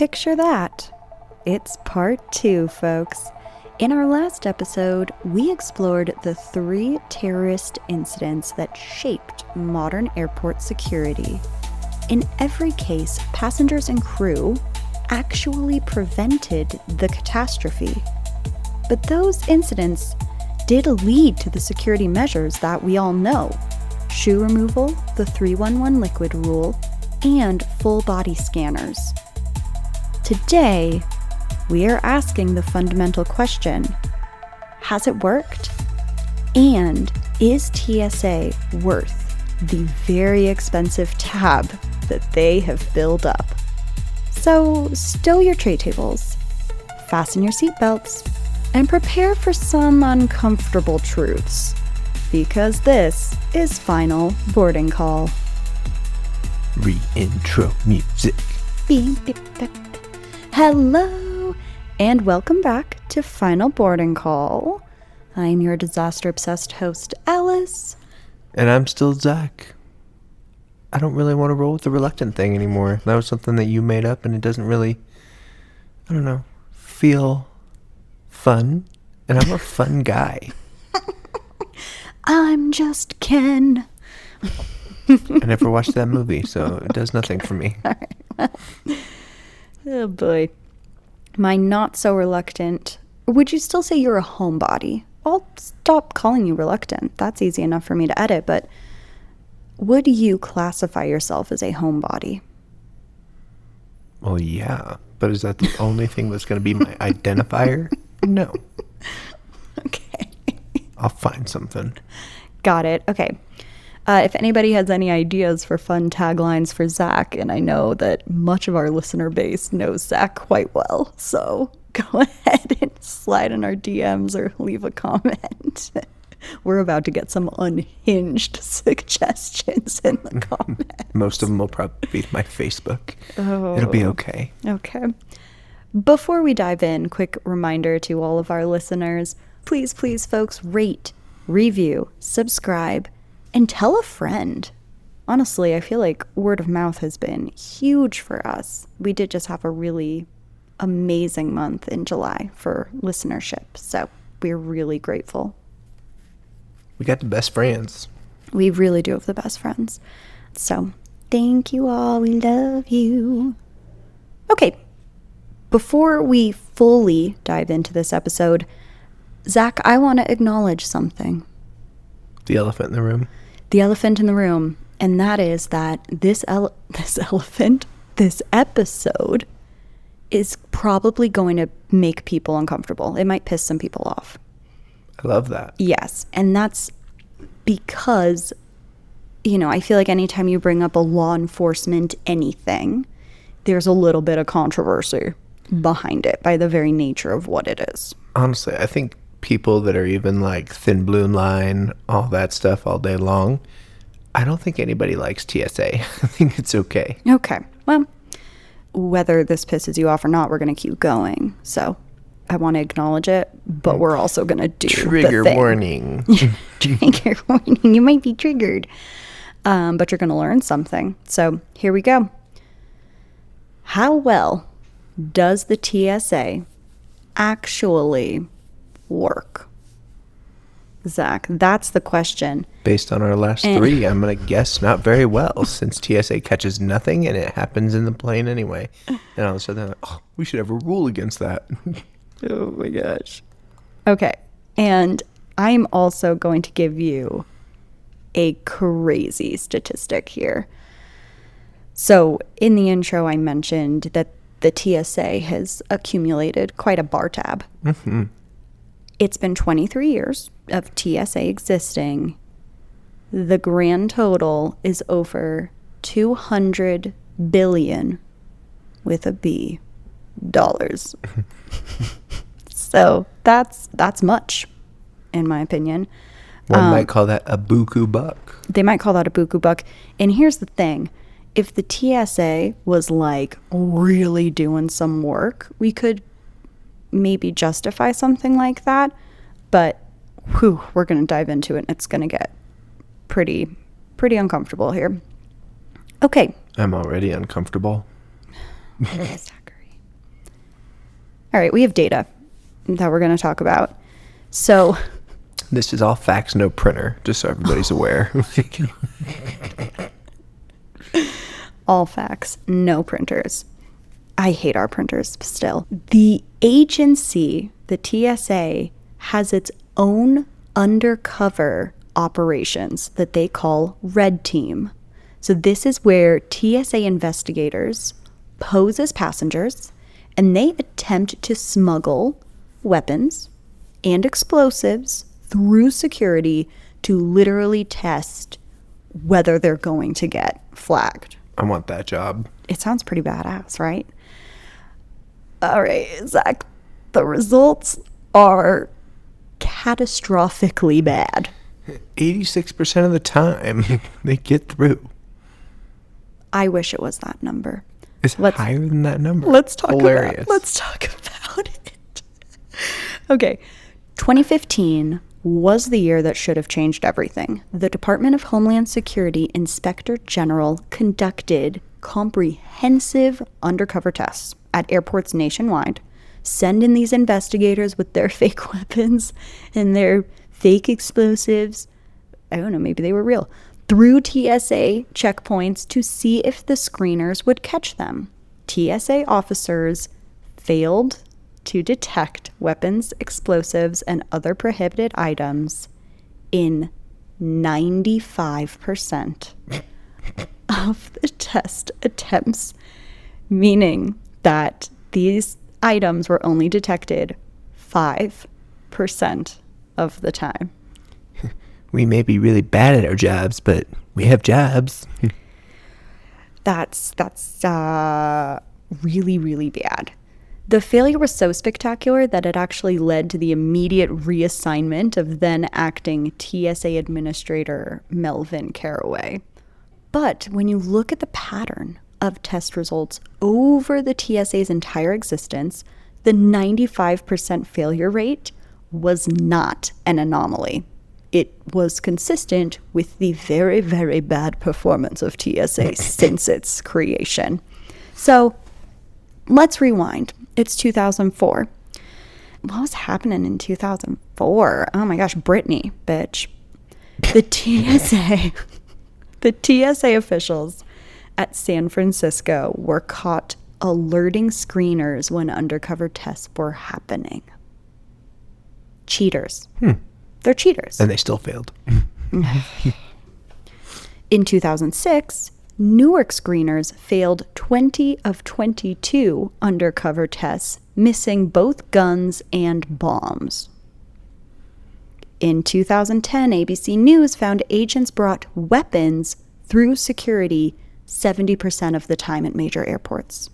Picture that. It's part 2, folks. In our last episode, we explored the 3 terrorist incidents that shaped modern airport security. In every case, passengers and crew actually prevented the catastrophe. But those incidents did lead to the security measures that we all know: shoe removal, the 311 liquid rule, and full body scanners. Today, we are asking the fundamental question: has it worked? And is TSA worth the very expensive tab that they have built up? So stow your tray tables, fasten your seatbelts, and prepare for some uncomfortable truths, because this is Final Boarding Call. Re-intro music. Beep, beep, beep. Hello, and welcome back to Final Boarding Call. I'm your disaster-obsessed host, Alice. And I'm still Zach. I don't really want to roll with the reluctant thing anymore. That was something that you made up, and it doesn't really, I don't know, feel fun. And I'm a fun guy. I'm just Ken. I never watched that movie, so it does nothing for me. All right, well. Oh boy. My not so reluctant. Would you still say you're a homebody? I'll stop calling you reluctant. That's easy enough for me to edit, but would you classify yourself as a homebody? Well, yeah. But is that the only thing that's going to be my identifier? No. Okay. I'll find something. Got it. Okay. If anybody has any ideas for fun taglines for Zach, and I know that much of our listener base knows Zach quite well, so go ahead and slide in our DMs or leave a comment. We're about to get some unhinged suggestions in the comments. Most of them will probably be my Facebook. Oh. It'll be okay. Okay. Before we dive in, quick reminder to all of our listeners, please, folks, rate, review, subscribe, and tell a friend. Honestly, I feel like word of mouth has been huge for us. We did just have a really amazing month in July for listenership, so we're really grateful. We got the best friends. We really do have the best friends. So, thank you all. We love you. Okay, before we fully dive into this episode, Zach, I want to acknowledge something. The elephant in the room. The elephant in the room, and that is that this episode is probably going to make people uncomfortable. It might piss some people off. I love that. Yes, and that's because, I feel like anytime you bring up a law enforcement anything, there's a little bit of controversy behind it by the very nature of what it is. Honestly, I think people that are even like thin blue line, all that stuff all day long, I don't think anybody likes TSA. I think it's okay. Okay. Well, whether this pisses you off or not, we're going to keep going. So I want to acknowledge it, but we're also going to do trigger the thing. warning. Trigger warning. You might be triggered, but you're going to learn something. So here we go. How well does the TSA actually work? Zach, that's the question. Based on our last 3, I'm going to guess not very well, since TSA catches nothing and it happens in the plane anyway. And all of a sudden, they're like, oh, we should have a rule against that. Oh my gosh. Okay. And I'm also going to give you a crazy statistic here. So in the intro, I mentioned that the TSA has accumulated quite a bar tab. Mm-hmm. It's been 23 years of TSA existing. The grand total is over 200 billion with a B dollars. So that's much, in my opinion. One might call that a buku buck. They might call that a buku buck. And here's the thing. If the TSA was like really doing some work, we could maybe justify something like that. But we're going to dive into it, and it's going to get pretty uncomfortable here. Okay. I'm already uncomfortable. Zachary. All right, we have data that we're going to talk about. So This is all facts, no printer, just so everybody's aware. all facts, no printers. I hate our printers still. The agency, the TSA, has its own undercover operations that they call Red Team. So this is where TSA investigators pose as passengers and they attempt to smuggle weapons and explosives through security to literally test whether they're going to get flagged. I want that job. It sounds pretty badass, right? All right, Zach, the results are catastrophically bad. 86% of the time, they get through. I wish it was that number. It's higher than that number. Let's talk Hilarious. let's talk about it. Okay, 2015 was the year that should have changed everything. The Department of Homeland Security Inspector General conducted comprehensive undercover tests at airports nationwide, send in these investigators with their fake weapons and their fake explosives. I don't know, maybe they were real. Through TSA checkpoints to see if the screeners would catch them. TSA officers failed to detect weapons, explosives, and other prohibited items in 95% of the test attempts, meaning that these items were only detected 5% of the time. We may be really bad at our jobs, but we have jobs. That's really, really bad. The failure was so spectacular that it actually led to the immediate reassignment of then acting TSA Administrator Melvin Caraway. But when you look at the pattern of test results over the TSA's entire existence, the 95% failure rate was not an anomaly. It was consistent with the very, very bad performance of TSA since its creation. So let's rewind. It's 2004. What was happening in 2004? Oh my gosh, Britney, bitch. The TSA officials at San Francisco were caught alerting screeners when undercover tests were happening. Cheaters. They're cheaters. And they still failed. In 2006, Newark screeners failed 20 of 22 undercover tests, missing both guns and bombs. In 2010, ABC News found agents brought weapons through security 70% of the time at major airports.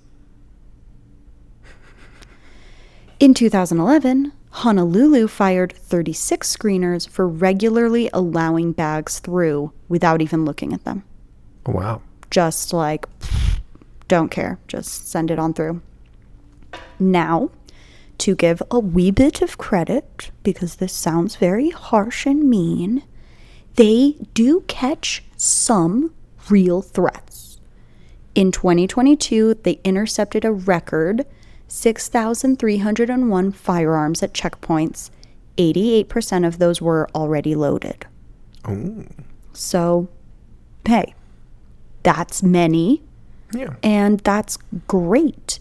In 2011, Honolulu fired 36 screeners for regularly allowing bags through without even looking at them. Wow. Just like, don't care, just send it on through. Now, to give a wee bit of credit, because this sounds very harsh and mean, they do catch some real threats. In 2022, they intercepted a record 6,301 firearms at checkpoints. 88% of those were already loaded. Oh. So, hey, that's many. Yeah. And that's great.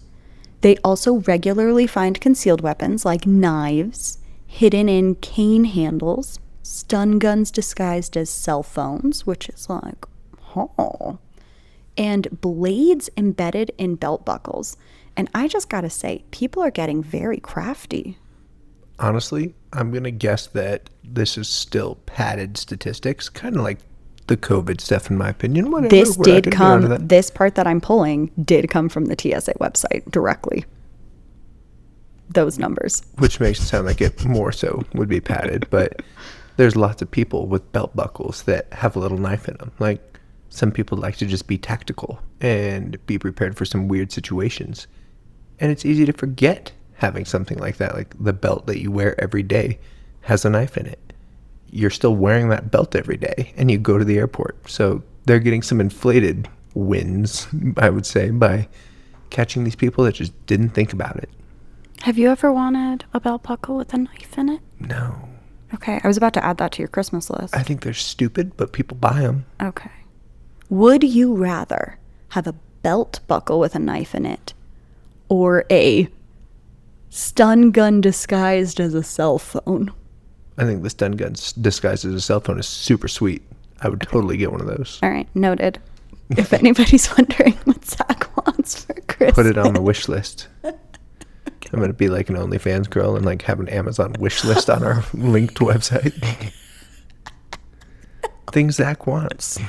They also regularly find concealed weapons like knives hidden in cane handles, stun guns disguised as cell phones, which is like, oh, and blades embedded in belt buckles. And I just gotta say, people are getting very crafty. Honestly, I'm going to guess that this is still padded statistics, kind of like the COVID stuff, in my opinion. Whatever, This part that I'm pulling did come from the TSA website directly. Those numbers. Which makes it sound like it more so would be padded, but there's lots of people with belt buckles that have a little knife in them. Like, some people like to just be tactical and be prepared for some weird situations. And it's easy to forget having something like that, like the belt that you wear every day has a knife in it. You're still wearing that belt every day, and you go to the airport. So they're getting some inflated wins, I would say, by catching these people that just didn't think about it. Have you ever wanted a belt buckle with a knife in it? No. Okay, I was about to add that to your Christmas list. I think they're stupid, but people buy them. Okay. Would you rather have a belt buckle with a knife in it or a stun gun disguised as a cell phone? I think the stun gun disguised as a cell phone is super sweet. I would totally get one of those. All right, noted. If anybody's wondering what Zach wants for Christmas. Put it on the wish list. I'm going to be like an OnlyFans girl and like have an Amazon wish list on our linked website. Things Zach wants.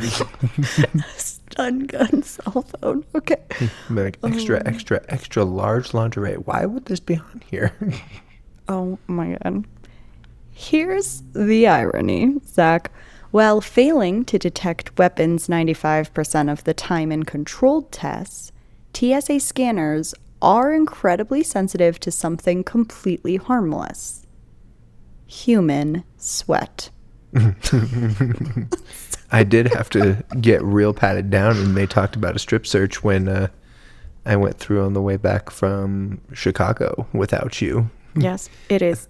Stun gun cell phone. Okay. Like extra large lingerie. Why would this be on here? Oh my God. Here's the irony, Zach. While failing to detect weapons 95% of the time in controlled tests, TSA scanners are incredibly sensitive to something completely harmless. Human sweat. I did have to get real patted down, and they talked about a strip search when I went through on the way back from Chicago without you. Yes, it is.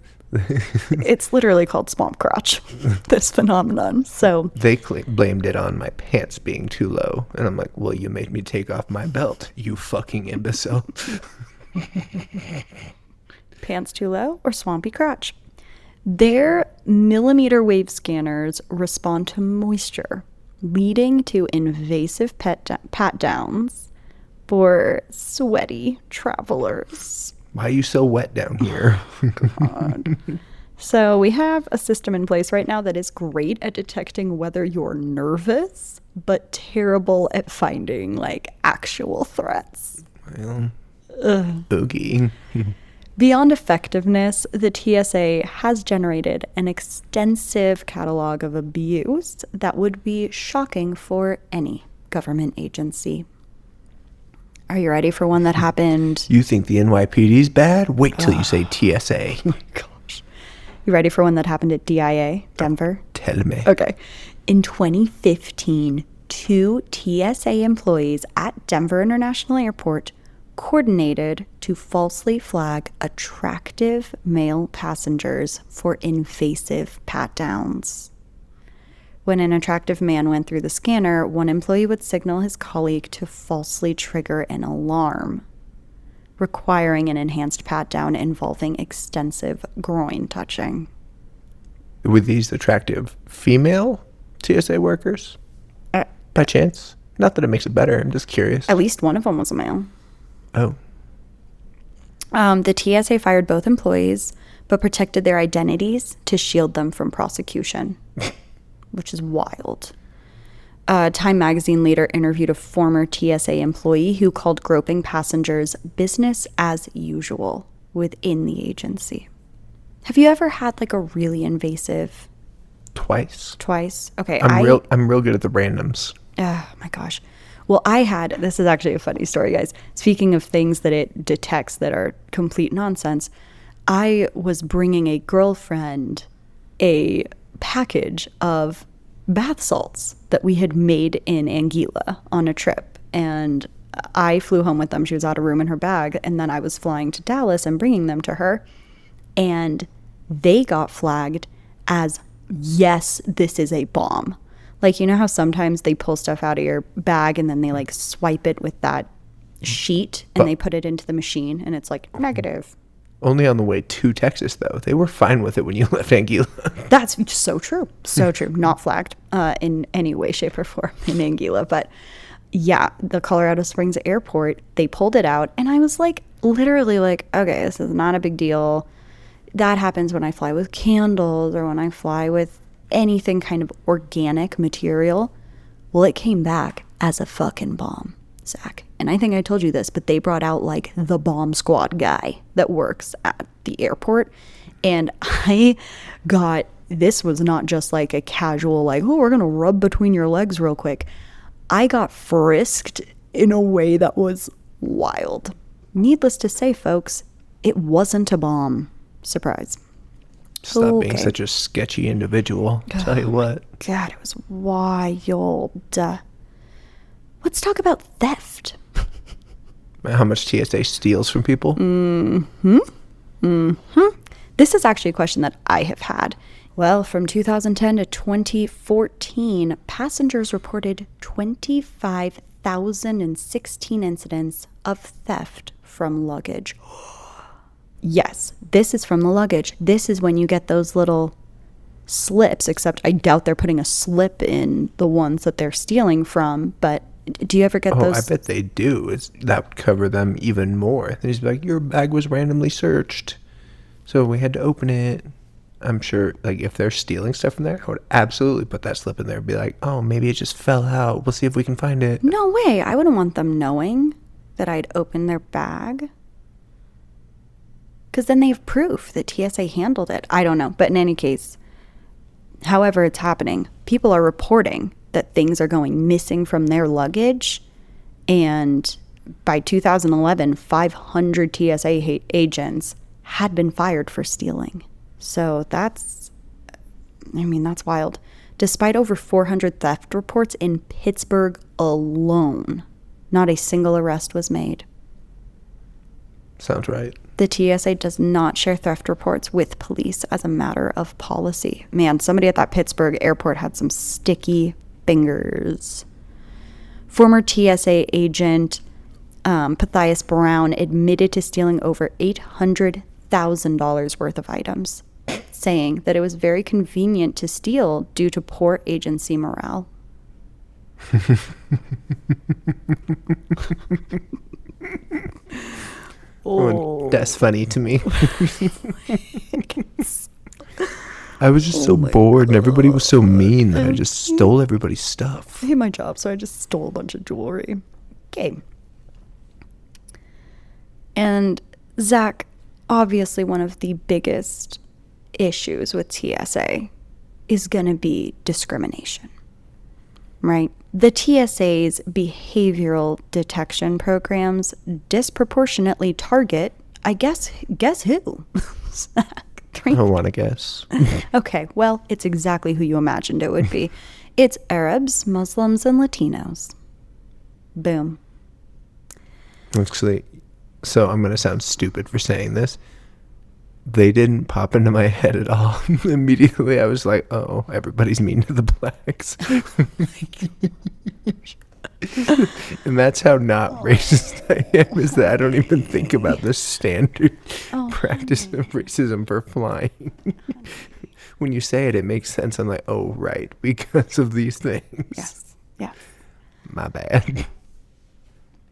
It's literally called swamp crotch, this phenomenon. So they blamed it on my pants being too low, and I'm like, well, you made me take off my belt, you fucking imbecile. Pants too low or swampy crotch? Their millimeter wave scanners respond to moisture, leading to invasive pat downs for sweaty travelers. Why are you so wet down here? God. So we have a system in place right now that is great at detecting whether you're nervous, but terrible at finding like actual threats. Well, boogie. Beyond effectiveness, the TSA has generated an extensive catalog of abuse that would be shocking for any government agency. Are you ready for one that happened? You think the NYPD's bad? Wait till you say TSA. Oh my gosh. You ready for one that happened at DIA, Denver? Tell me. Okay. In 2015, 2 TSA employees at Denver International Airport coordinated to falsely flag attractive male passengers for invasive pat-downs. When an attractive man went through the scanner, one employee would signal his colleague to falsely trigger an alarm, requiring an enhanced pat-down involving extensive groin touching. Were these attractive female TSA workers? By chance? Not that it makes it better. I'm just curious. At least one of them was a male. Oh. The TSA fired both employees, but protected their identities to shield them from prosecution. Which is wild. Time magazine later interviewed a former TSA employee who called groping passengers business as usual within the agency. Have you ever had like a really invasive? Twice. Okay. I'm real good at the randoms. Oh my gosh. Well, this is actually a funny story, guys. Speaking of things that it detects that are complete nonsense, I was bringing a girlfriend a package of bath salts that we had made in Anguilla on a trip, and I flew home with them. She was out of room in her bag, and then I was flying to Dallas and bringing them to her, and they got flagged as, yes, this is a bomb. Like, you know how sometimes they pull stuff out of your bag and then they like swipe it with that sheet and they put it into the machine and it's like negative. Only on the way to Texas, though. They were fine with it when you left Anguilla. That's so true. So true. Not flagged in any way, shape, or form in Anguilla. But yeah, the Colorado Springs airport, they pulled it out. And I was like, literally like, okay, this is not a big deal. That happens when I fly with candles or when I fly with anything kind of organic material. Well, it came back as a fucking bomb, Zach. And I think I told you this, but they brought out like the bomb squad guy that works at the airport. And this was not just like a casual, like, oh, we're going to rub between your legs real quick. I got frisked in a way that was wild. Needless to say, folks, it wasn't a bomb. Surprise. Stop being such a sketchy individual. I'll tell you what. God, it was wild. Let's talk about theft. How much TSA steals from people? Mm-hmm. This is actually a question that I have had. Well, from 2010 to 2014, passengers reported 25,016 incidents of theft from luggage. Yes, this is from the luggage. This is when you get those little slips, except I doubt they're putting a slip in the ones that they're stealing from. But do you ever get those? I bet they do. That would cover them even more. They'd just be like, your bag was randomly searched, so we had to open it. I'm sure, like, if they're stealing stuff from there, I would absolutely put that slip in there and be like, oh, maybe it just fell out. We'll see if we can find it. No way. I wouldn't want them knowing that I'd opened their bag. Because then they have proof that TSA handled it. I don't know. But in any case, however it's happening, people are reporting that things are going missing from their luggage. And by 2011, 500 TSA agents had been fired for stealing. So that's wild. Despite over 400 theft reports in Pittsburgh alone, not a single arrest was made. Sounds right. The TSA does not share theft reports with police as a matter of policy. Man, somebody at that Pittsburgh airport had some sticky fingers. Former TSA agent Pathias Brown admitted to stealing over $800,000 worth of items, saying that it was very convenient to steal due to poor agency morale. Oh, that's funny to me. I was just so bored and everybody was so mean that I just stole everybody's stuff. I hate my job, so I just stole a bunch of jewelry. Okay. And Zach, obviously one of the biggest issues with TSA is going to be discrimination, right? The TSA's behavioral detection programs disproportionately target, guess who? I don't want to guess. Okay, well, it's exactly who you imagined it would be. It's Arabs, Muslims, and Latinos. Boom. Actually, so I'm going to sound stupid for saying this. They didn't pop into my head at all. Immediately, I was like, oh, everybody's mean to the blacks. And that's how not racist I am, is that I don't even think about the standard practice of racism for flying. When you say it, it makes sense. I'm like, oh, right, because of these things. Yes, yes. My bad.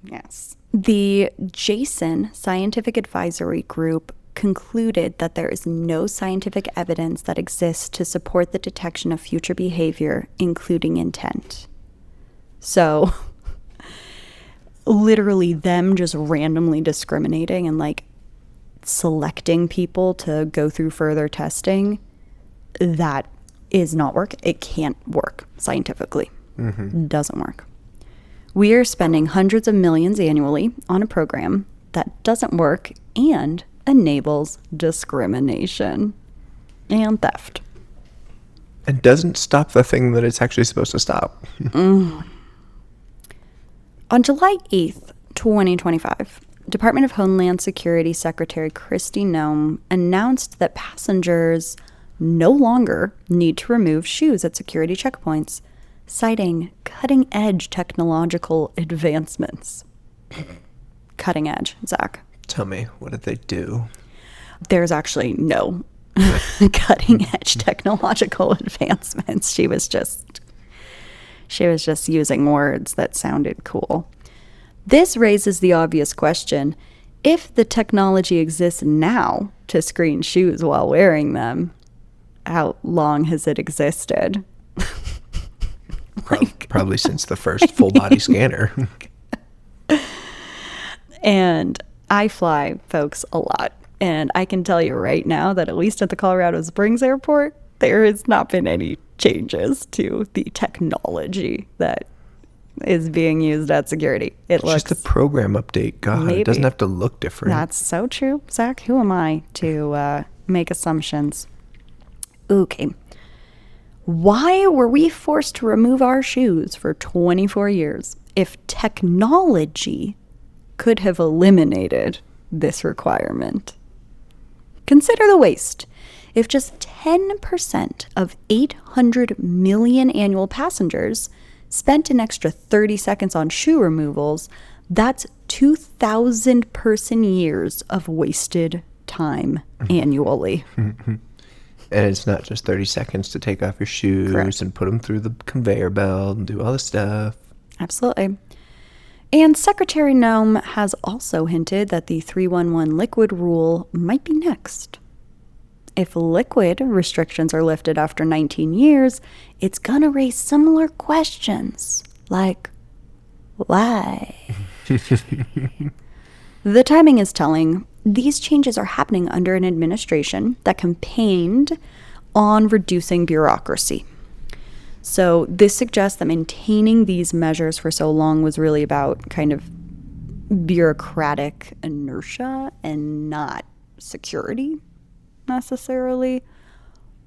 Yes. The Jason Scientific Advisory Group concluded that there is no scientific evidence that exists to support the detection of future behavior, including intent. So, literally them just randomly discriminating and like selecting people to go through further testing, that is not work. It can't work scientifically. It doesn't work. We are spending hundreds of millions annually on a program that doesn't work and enables discrimination and theft. And doesn't stop the thing that it's actually supposed to stop. On July 8th, 2025, Department of Homeland Security Secretary Kristi Noem announced that passengers no longer need to remove shoes at security checkpoints, citing cutting-edge technological advancements. Cutting edge, Zach. Tell me, what did they do? There's actually no cutting-edge technological advancements. She was just using words that sounded cool. This raises the obvious question: if the technology exists now to screen shoes while wearing them, how long has it existed? Probably since the first full-body scanner. And I fly, folks, a lot. And I can tell you right now that at least at the Colorado Springs airport, there has not been any changes to the technology that is being used at security. It's just a program update. God, maybe. It doesn't have to look different. That's so true. Zach, who am I to make assumptions? Okay. Why were we forced to remove our shoes for 24 years if technology could have eliminated this requirement? Consider the waste. If just 10% of 800 million annual passengers spent an extra 30 seconds on shoe removals, that's 2,000 person years of wasted time annually. And it's not just 30 seconds to take off your shoes Correct. and put them through the conveyor belt and do all this stuff. Absolutely. And Secretary Nome has also hinted that the 311 liquid rule might be next. If liquid restrictions are lifted after 19 years, it's gonna raise similar questions, like, why? The timing is telling. These changes are happening under an administration that campaigned on reducing bureaucracy. So this suggests that maintaining these measures for so long was really about kind of bureaucratic inertia and not security necessarily.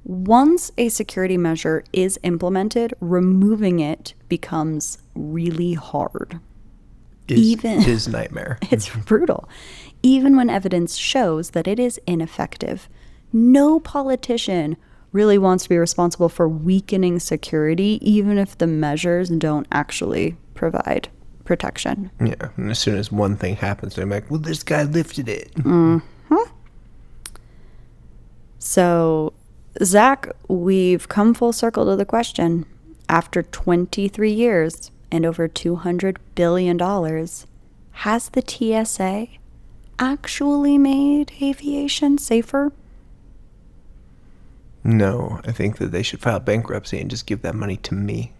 Once a security measure is implemented, removing it becomes really hard. It is nightmare. It's brutal. Even when evidence shows that it is ineffective, no politician really wants to be responsible for weakening security, even if the measures don't actually provide protection. Yeah, and as soon as one thing happens, they're like, well, this guy lifted it. So, Zach, we've come full circle to the question. After 23 years and over $200 billion, has the TSA actually made aviation safer? No, I think that they should file bankruptcy and just give that money to me.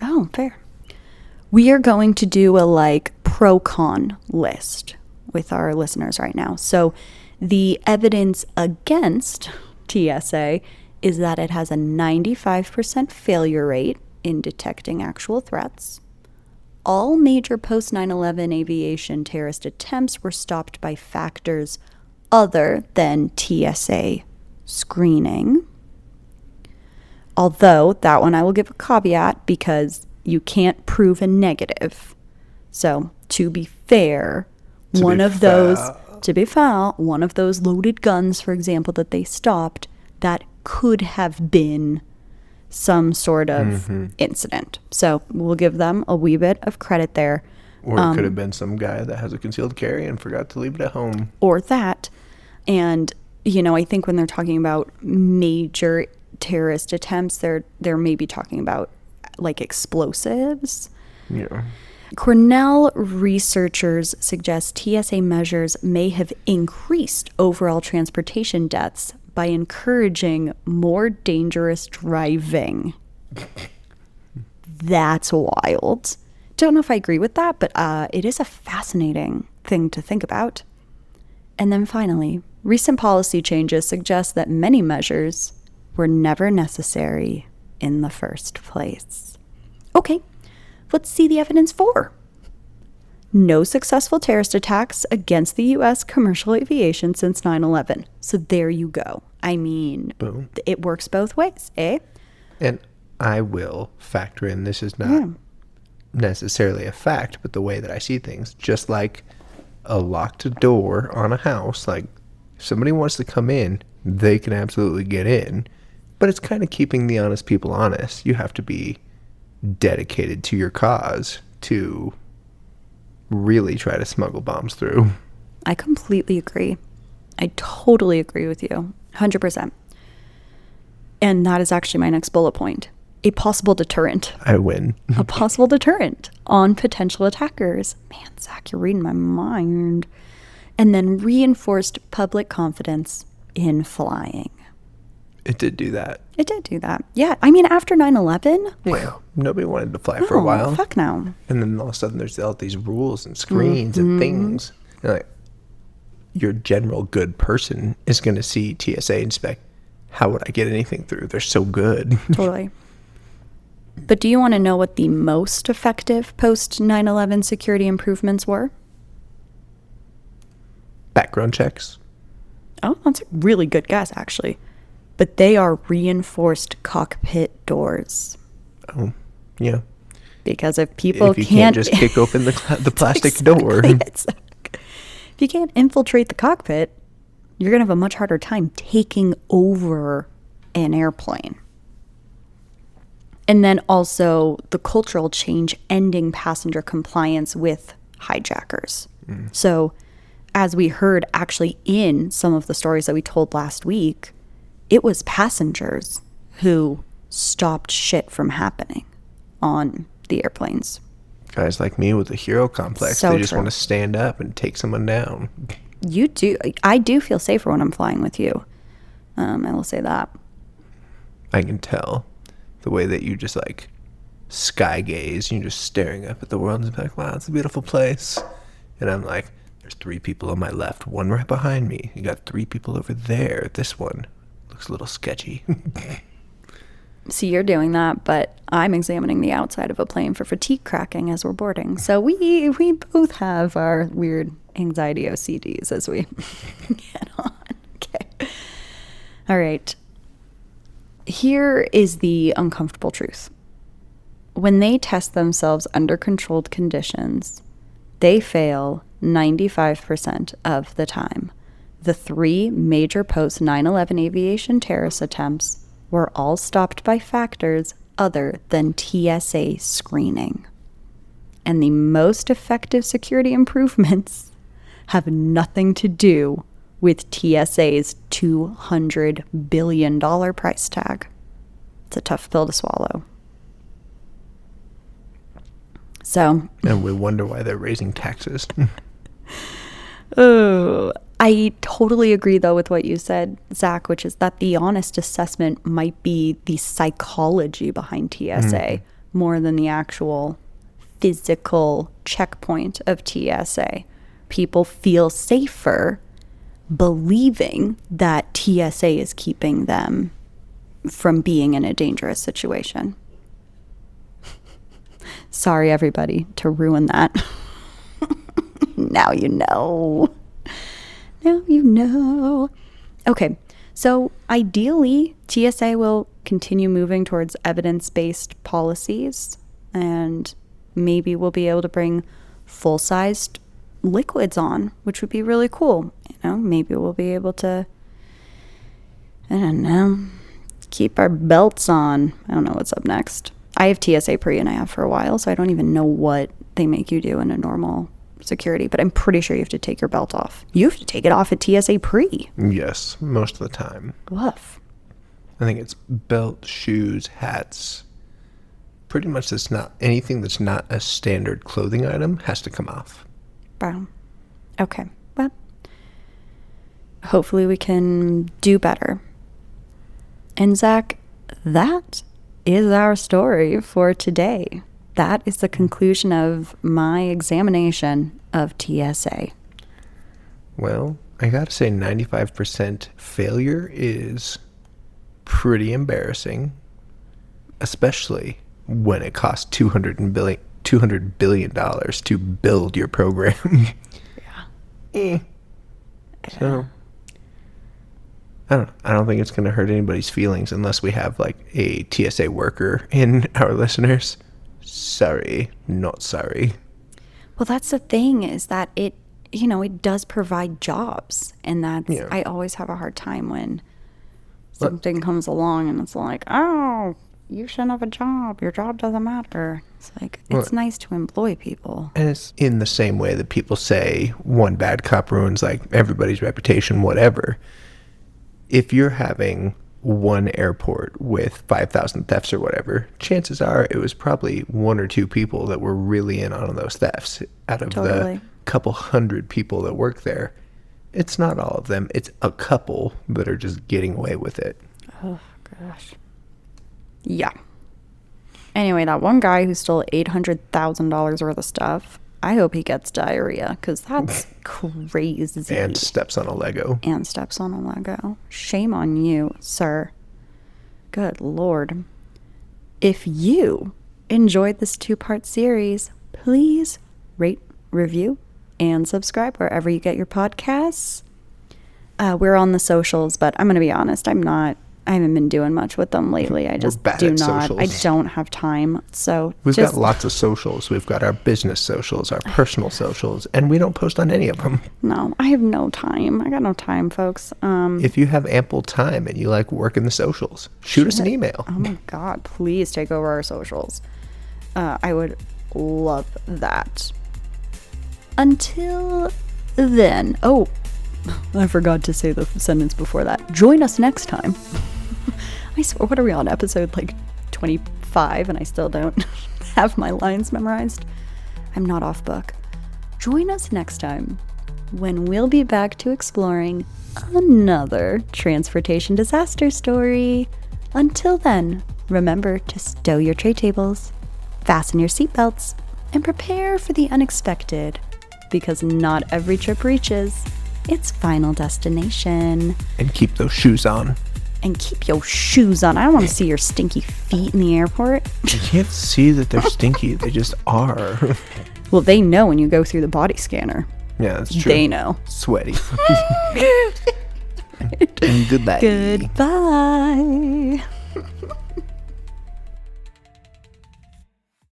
Oh, fair. We are going to do a pro-con list with our listeners right now. So the evidence against TSA is that it has a 95% failure rate in detecting actual threats. All major post-9/11 aviation terrorist attempts were stopped by factors other than TSA screening. Although, that one I will give a caveat because you can't prove a negative. So, to be fair, one of those loaded guns, for example, that they stopped, that could have been some sort of incident. So, we'll give them a wee bit of credit there. Or it could have been some guy that has a concealed carry and forgot to leave it at home. Or that. And, I think when they're talking about major terrorist attempts, they're maybe talking about explosives. Yeah. Cornell researchers suggest TSA measures may have increased overall transportation deaths by encouraging more dangerous driving. That's wild. Don't know if I agree with that, but it is a fascinating thing to think about. And then finally, recent policy changes suggest that many measures were never necessary in the first place. Okay, let's see the evidence for. No successful terrorist attacks against the U.S. commercial aviation since 9/11. So there you go. I mean, boom. It works both ways, eh? And I will factor in, this is not necessarily a fact, but the way that I see things, just like a locked door on a house, like if somebody wants to come in, they can absolutely get in. But it's kind of keeping the honest people honest. You have to be dedicated to your cause to really try to smuggle bombs through. I completely agree. I totally agree with you. 100%. And that is actually my next bullet point. A possible deterrent. I win. A possible deterrent on potential attackers. Man, Zach, you're reading my mind. And then reinforced public confidence in flying. It did do that. It did do that. Yeah. I mean, after 9/11. Well, nobody wanted to fly for a while. Fuck no. And then all of a sudden there's all these rules and screens and things. And like, your general good person is going to see TSA inspect. How would I get anything through? They're so good. Totally. But do you want to know what the most effective post 9/11 security improvements were? Background checks. Oh, that's a really good guess, actually. But they are reinforced cockpit doors. Oh, yeah. Because if people if you can't just kick open the plastic door. If you can't infiltrate the cockpit, you're going to have a much harder time taking over an airplane. And then also the cultural change ending passenger compliance with hijackers. So as we heard actually in some of the stories that we told last week, it was passengers who stopped shit from happening on the airplanes. Guys like me with a hero complex, So they just true. want to stand up and take someone down. You do. I do feel safer when I'm flying with you. I will say that. I can tell the way that you just like sky gaze, you're just staring up at the world and be like, wow, it's a beautiful place. And I'm like, there's 3 people on my left, 1 right behind me. You got 3 people over there. This one looks a little sketchy. See, you're doing that, but I'm examining the outside of a plane for fatigue cracking as we're boarding. So we both have our weird anxiety OCDs as we get on. Okay. All right. Here is the uncomfortable truth. When they test themselves under controlled conditions, they fail 95% of the time. The 3 major post 9/11 aviation terrorist attempts were all stopped by factors other than TSA screening. And the most effective security improvements have nothing to do with TSA's $200 billion price tag. It's a tough pill to swallow. So, And we wonder why they're raising taxes. oh, I totally agree, though, with what you said, Zach, which is that the honest assessment might be the psychology behind TSA more than the actual physical checkpoint of TSA. People feel safer believing that TSA is keeping them from being in a dangerous situation. Sorry, everybody, to ruin that. Now you know. Now you know. Okay, so ideally, TSA will continue moving towards evidence-based policies, and maybe we'll be able to bring full-sized liquids on, which would be really cool. You know, maybe we'll be able to, I don't know, keep our belts on. I don't know what's up next. I have TSA pre and I have for a while, so I don't even know what they make you do in a normal security, but I'm pretty sure you have to take your belt off. You have to take it off at TSA pre. Yes, most of the time. Woof. I think it's belt, shoes, hats. Pretty much that's not anything that's not a standard clothing item has to come off. Wow. Okay. Well, hopefully we can do better. And Zach, that is our story for today. That is the conclusion of my examination of TSA. Well, I gotta say 95% failure is pretty embarrassing, especially when it costs $200 billion to build your program. Yeah. So, I don't think it's going to hurt anybody's feelings unless we have like a TSA worker in our listeners. Sorry, not sorry. Well, that's the thing, is that it does provide jobs. And that's, Yeah. I always have a hard time when something comes along and it's like, oh, you shouldn't have a job. Your job doesn't matter. It's like, it's nice to employ people. And it's in the same way that people say one bad cop ruins like everybody's reputation, whatever. If you're having one airport with 5,000 thefts or whatever, chances are it was probably 1 or 2 people that were really in on those thefts out of the couple hundred people that work there. It's not all of them. It's a couple that are just getting away with it. Oh, gosh. Yeah. Anyway, that one guy who stole $800,000 worth of stuff, I hope he gets diarrhea, because that's crazy. And steps on a Lego. Shame on you, sir. Good Lord. If you enjoyed this 2-part series, please rate, review, and subscribe wherever you get your podcasts. We're on the socials, but I'm going to be honest, I'm not I haven't been doing much with them lately. I just bad do at not. socials. I don't have time. So We've just, got lots of socials. We've got our business socials, our personal socials, and we don't post on any of them. no, I have no time. I got no time, folks. If you have ample time and you like working the socials, shoot us an email. Oh my God, please take over our socials. I would love that. Until then, oh, I forgot to say the sentence before that. Join us next time. I swear, what are we on? Episode like 25 and I still don't have my lines memorized. I'm not off book. Join us next time when we'll be back to exploring another transportation disaster story. Until then, remember to stow your tray tables, fasten your seatbelts, and prepare for the unexpected, because not every trip reaches its final destination. And keep those shoes on. And keep your shoes on. I don't want to see your stinky feet in the airport. You can't see that they're stinky. They just are. Well, they know when you go through the body scanner. Yeah, that's true. They know. Sweaty. And goodbye. Goodbye.